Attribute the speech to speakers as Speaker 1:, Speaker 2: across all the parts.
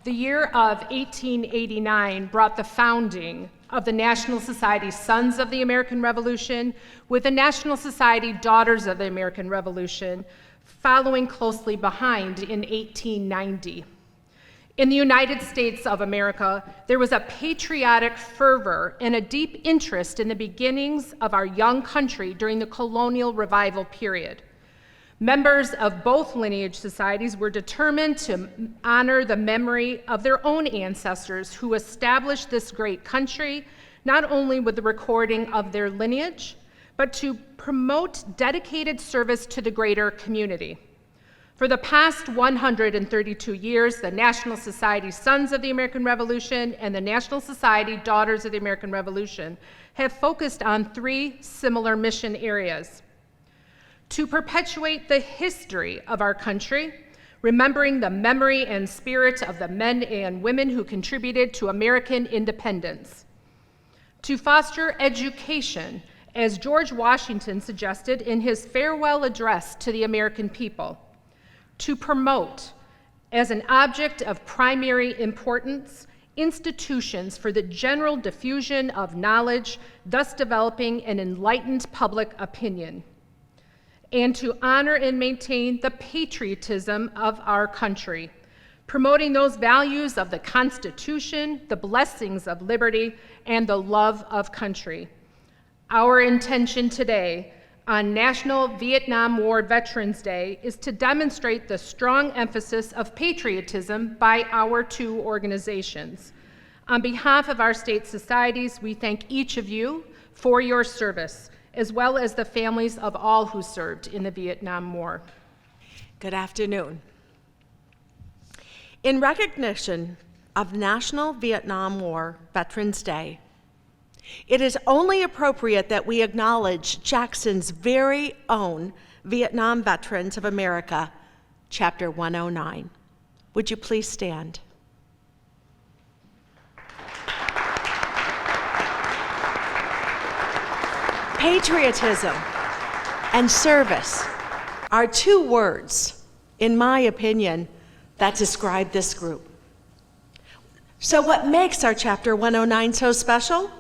Speaker 1: The year of 1889 brought the founding of the National Society Sons of the American Revolution with the National Society Daughters of the American Revolution following closely behind in 1890. In the United States of America, there was a patriotic fervor and a deep interest in the beginnings of our young country during the colonial revival period. Members of both lineage societies were determined to honor the memory of their own ancestors who established this great country, not only with the recording of their lineage, but to promote dedicated service to the greater community. For the past 132 years, the National Society Sons of the American Revolution and the National Society Daughters of the American Revolution have focused on three similar mission areas: to perpetuate the history of our country, remembering the memory and spirit of the men and women who contributed to American independence; to foster education, as George Washington suggested in his farewell address to the American people; to promote, as an object of primary importance, institutions for the general diffusion of knowledge, thus developing an enlightened public opinion; and to honor and maintain the patriotism of our country, promoting those values of the Constitution, the blessings of liberty, and the love of country. Our intention today on National Vietnam War Veterans Day is to demonstrate the strong emphasis of patriotism by our two organizations. On behalf of our state societies, we thank each of you for your service, as well as the families of all who served in the Vietnam War.
Speaker 2: Good afternoon. In recognition of National Vietnam War Veterans Day, it is only appropriate that we acknowledge Jackson's very own Vietnam Veterans of America, Chapter 109. Would you please stand? Patriotism and service are two words, in my opinion, that describe this group. So what makes our Chapter 109 so special?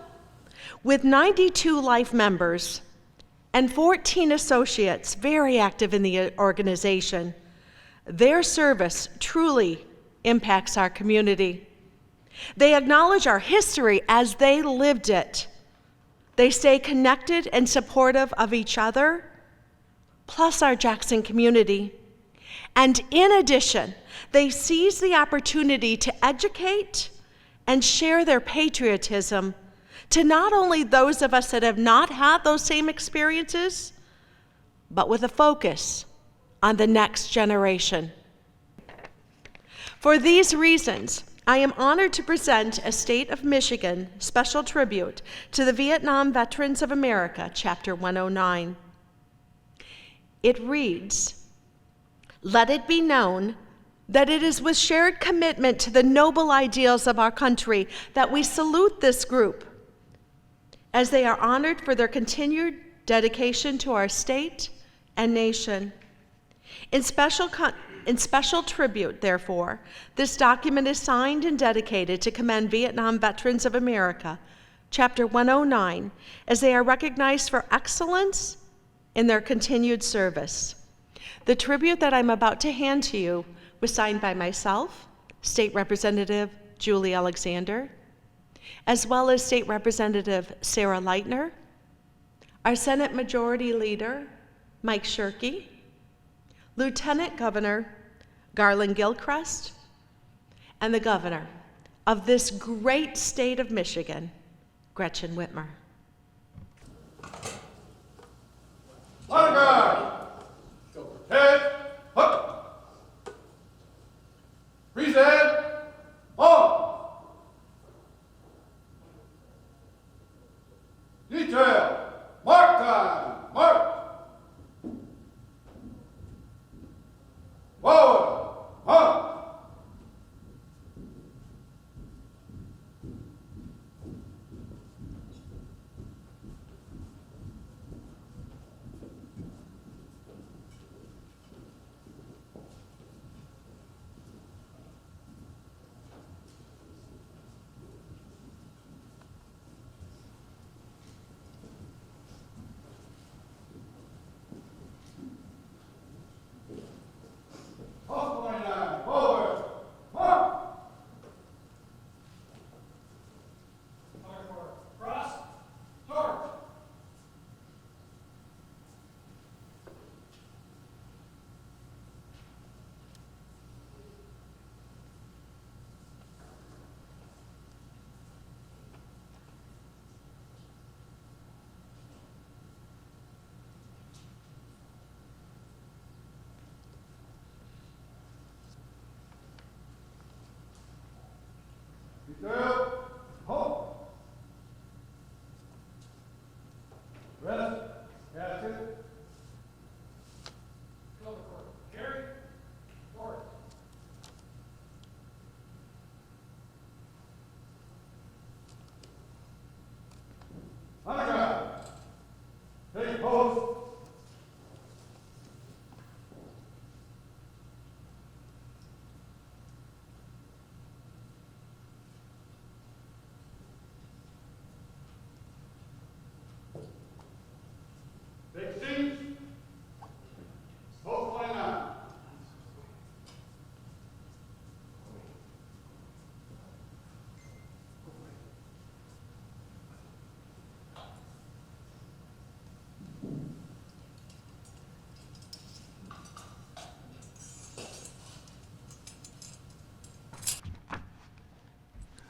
Speaker 2: With 92 life members and 14 associates very active in the organization, their service truly impacts our community. They acknowledge our history as they lived it. They stay connected and supportive of each other, plus our Jackson community. And in addition, they seize the opportunity to educate and share their patriotism to not only those of us that have not had those same experiences, but with a focus on the next generation. For these reasons, I am honored to present a State of Michigan special tribute to the Vietnam Veterans of America, Chapter 109. It reads, "Let it be known that it is with shared commitment to the noble ideals of our country that we salute this group, as they are honored for their continued dedication to our state and nation. In special tribute, therefore, this document is signed and dedicated to commend Vietnam Veterans of America, Chapter 109, as they are recognized for excellence in their continued service." The tribute that I'm about to hand to you was signed by myself, State Representative Julie Alexander, as well as State Representative Sarah Leitner, our Senate Majority Leader, Mike Shirkey, Lieutenant Governor Garland Gilchrist, and the Governor of this great state of Michigan, Gretchen Whitmer.
Speaker 3: Honor guard! Head up! Present! On! Detail! Mark time! Mark! Forward! Hunt!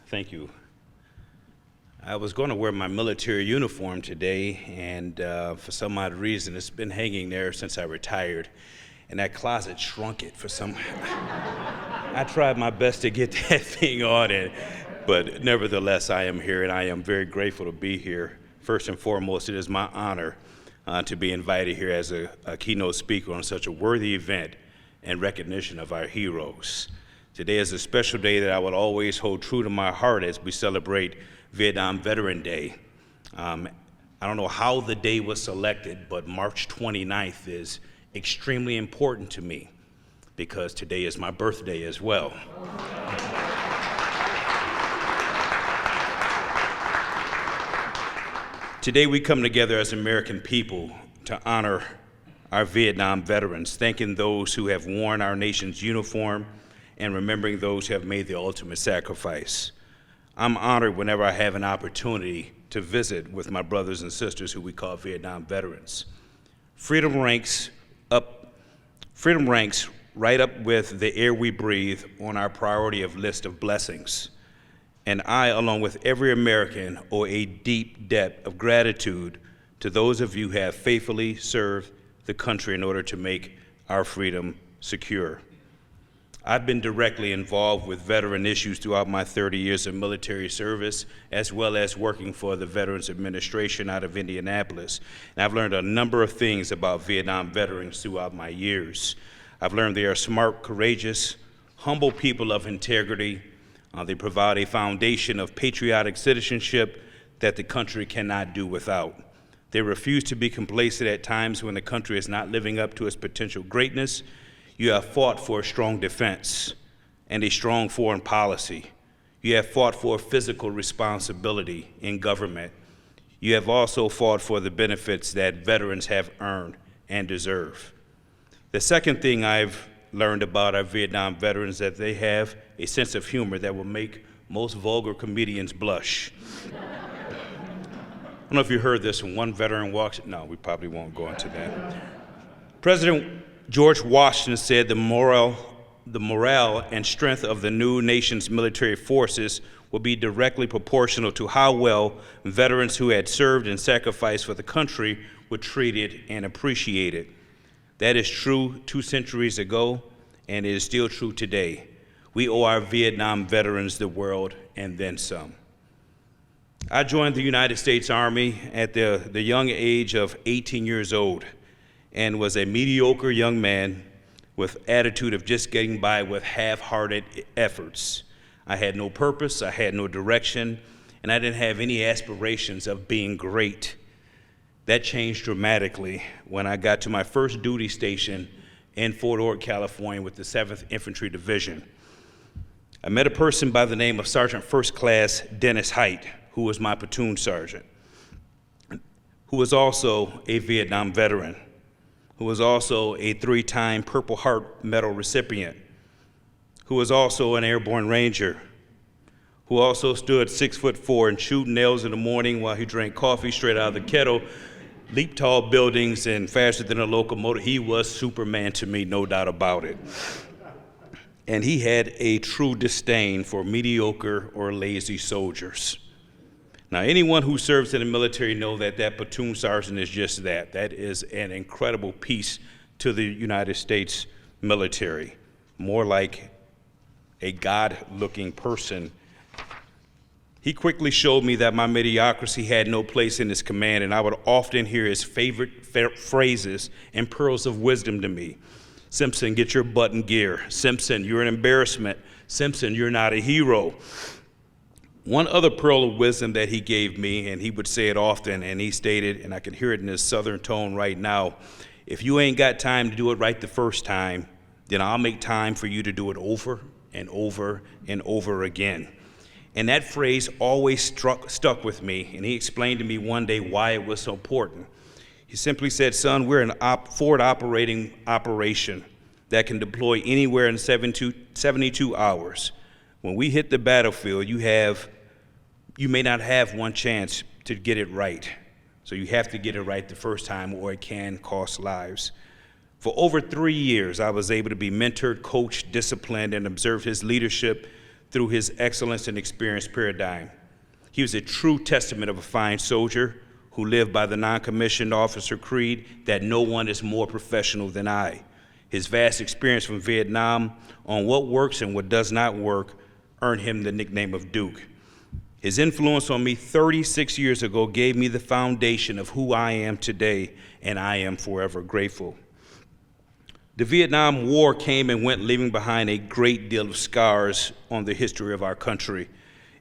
Speaker 4: Thank you. I was going to wear my military uniform today, and for some odd reason, it's been hanging there since I retired, and that closet shrunk it for some. I tried my best to get that thing on it, but nevertheless, I am here, and I am very grateful to be here. First and foremost, it is my honor to be invited here as a keynote speaker on such a worthy event and recognition of our heroes. Today is a special day that I will always hold true to my heart as we celebrate Vietnam Veteran Day. I don't know how the day was selected, but March 29th is extremely important to me because today is my birthday as well. Today we come together as American people to honor our Vietnam veterans, thanking those who have worn our nation's uniform and remembering those who have made the ultimate sacrifice. I'm honored whenever I have an opportunity to visit with my brothers and sisters who we call Vietnam veterans. Freedom ranks right up with the air we breathe on our priority of list of blessings. And I, along with every American, owe a deep debt of gratitude to those of you who have faithfully served the country in order to make our freedom secure. I've been directly involved with veteran issues throughout my 30 years of military service, as well as working for the Veterans Administration out of Indianapolis. And I've learned a number of things about Vietnam veterans throughout my years. I've learned they are smart, courageous, humble people of integrity. They provide a foundation of patriotic citizenship that the country cannot do without. They refuse to be complacent at times when the country is not living up to its potential greatness. You have fought for a strong defense and a strong foreign policy. You have fought for physical responsibility in government. You have also fought for the benefits that veterans have earned and deserve. The second thing I've learned about our Vietnam veterans is that they have a sense of humor that will make most vulgar comedians blush. I don't know if you heard this when one veteran walks. No, we probably won't go into that. President George Washington said the morale and strength of the new nation's military forces will be directly proportional to how well veterans who had served and sacrificed for the country were treated and appreciated. That is true 2 centuries ago, and it is still true today. We owe our Vietnam veterans the world and then some. I joined the United States Army at the young age of 18 years old and was a mediocre young man with attitude of just getting by with half-hearted efforts. I had no purpose, I had no direction, and I didn't have any aspirations of being great. That changed dramatically when I got to my first duty station in Fort Ord, California with the 7th Infantry Division. I met a person by the name of Sergeant First Class Dennis Height, who was my platoon sergeant, who was also a Vietnam veteran, who was also a 3-time Purple Heart Medal recipient, who was also an airborne ranger, who also stood 6'4" and chewed nails in the morning while he drank coffee straight out of the kettle, leaped tall buildings and faster than a locomotive. He was Superman to me, no doubt about it. And he had a true disdain for mediocre or lazy soldiers. Now, anyone who serves in the military knows that that platoon sergeant is just that. That is an incredible piece to the United States military, more like a God-looking person. He quickly showed me that my mediocrity had no place in his command, and I would often hear his favorite phrases and pearls of wisdom to me. Simpson, get your butt in gear. Simpson, you're an embarrassment. Simpson, you're not a hero. One other pearl of wisdom that he gave me, and he would say it often, and he stated, and I can hear it in his southern tone right now, if you ain't got time to do it right the first time, then I'll make time for you to do it over and over and over again. And that phrase always stuck with me, and he explained to me one day why it was so important. He simply said, son, we're an forward operating operation that can deploy anywhere in 72 hours. When we hit the battlefield, you may not have one chance to get it right. So you have to get it right the first time or it can cost lives. For over 3 years, I was able to be mentored, coached, disciplined, and observe his leadership through his excellence and experience paradigm. He was a true testament of a fine soldier who lived by the non-commissioned officer creed that no one is more professional than I. His vast experience from Vietnam on what works and what does not work earned him the nickname of Duke. His influence on me 36 years ago gave me the foundation of who I am today, and I am forever grateful. The Vietnam War came and went, leaving behind a great deal of scars on the history of our country.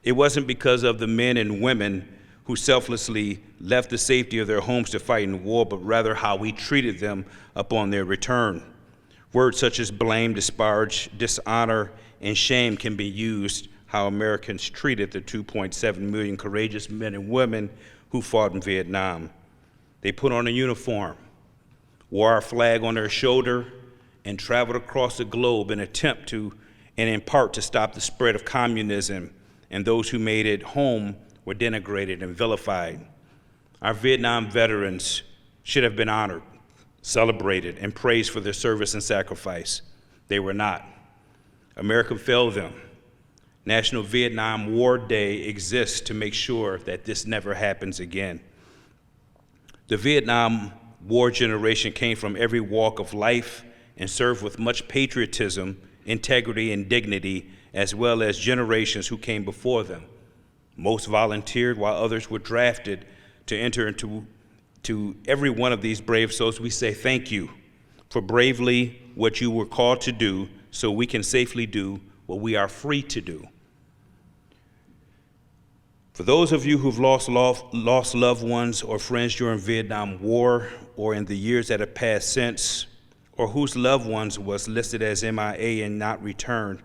Speaker 4: It wasn't because of the men and women who selflessly left the safety of their homes to fight in the war, but rather how we treated them upon their return. Words such as blame, disparage, dishonor, and shame can be used how Americans treated the 2.7 million courageous men and women who fought in Vietnam. They put on a uniform, wore our flag on their shoulder, and traveled across the globe in attempt to, and in part to stop the spread of communism, and those who made it home were denigrated and vilified. Our Vietnam veterans should have been honored, celebrated, and praised for their service and sacrifice. They were not. America failed them. National Vietnam War Day exists to make sure that this never happens again. The Vietnam War generation came from every walk of life and served with much patriotism, integrity, and dignity, as well as generations who came before them. Most volunteered while others were drafted to enter into every one of these brave souls. We say thank you for bravely what you were called to do so we can safely do what we are free to do. For those of you who've lost loved ones or friends during Vietnam War or in the years that have passed since, or whose loved ones was listed as MIA and not returned,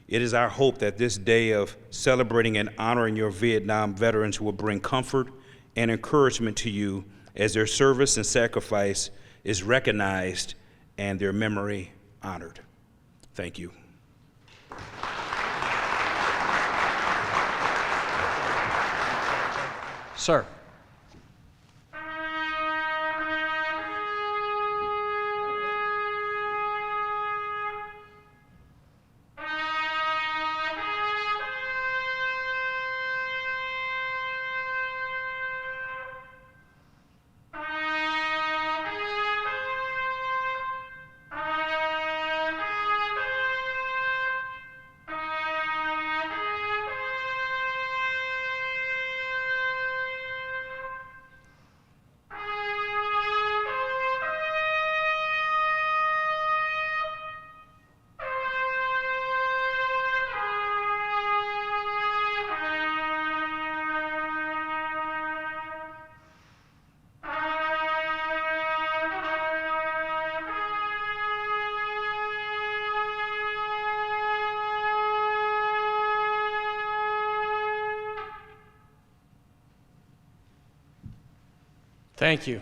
Speaker 4: it is our hope that this day of celebrating and honoring your Vietnam veterans will bring comfort and encouragement to you as their service and sacrifice is recognized and their memory honored. Thank you.
Speaker 5: Sir. Thank you.